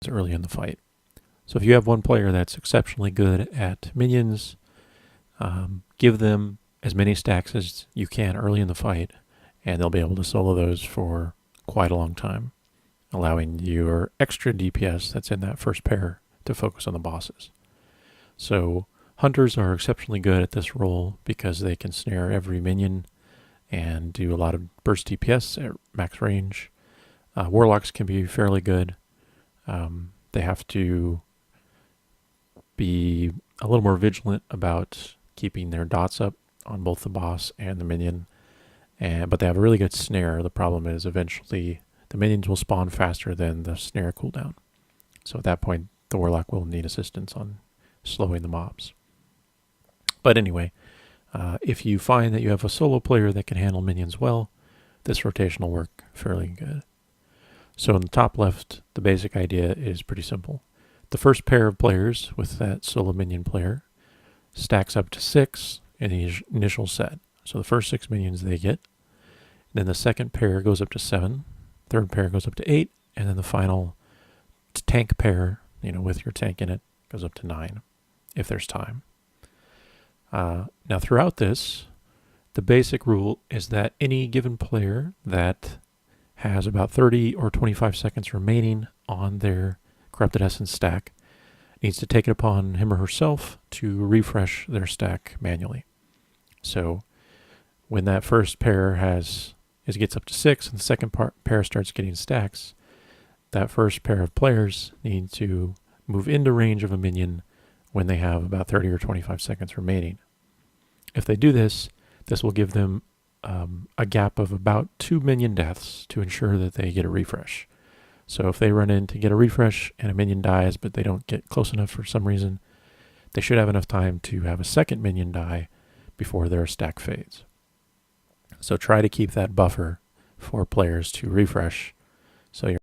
early in the fight. So if you have one player that's exceptionally good at minions, give them as many stacks as you can early in the fight, and they'll be able to solo those for quite a long time, allowing your extra DPS that's in that first pair to focus on the bosses. So hunters are exceptionally good at this role because they can snare every minion and do a lot of burst DPS at max range. Warlocks can be fairly good. They have to be a little more vigilant about keeping their dots up on both the boss and the minion, but they have a really good snare. The problem is eventually the minions will spawn faster than the snare cooldown. So at that point, the Warlock will need assistance on slowing the mobs. But anyway, if you find that you have a solo player that can handle minions well, this rotation will work fairly good. So in the top left, the basic idea is pretty simple. The first pair of players with that solo minion player stacks up to 6 in the initial set. So the first 6 minions they get. Then the second pair goes up to 7. Third pair goes up to 8. And then the final tank pair, with your tank in it, goes up to 9 if there's time. Now throughout this, the basic rule is that any given player that has about 30 or 25 seconds remaining on their Corrupted Essence stack needs to take it upon him or herself to refresh their stack manually. So when that first pair gets up to 6 and the second pair starts getting stacks, that first pair of players need to move into range of a minion when they have about 30 or 25 seconds remaining. If they do this, this will give them a gap of about 2 minion deaths to ensure that they get a refresh. So if they run in to get a refresh and a minion dies, but they don't get close enough for some reason, they should have enough time to have a second minion die before their stack fades. So try to keep that buffer for players to refresh so you're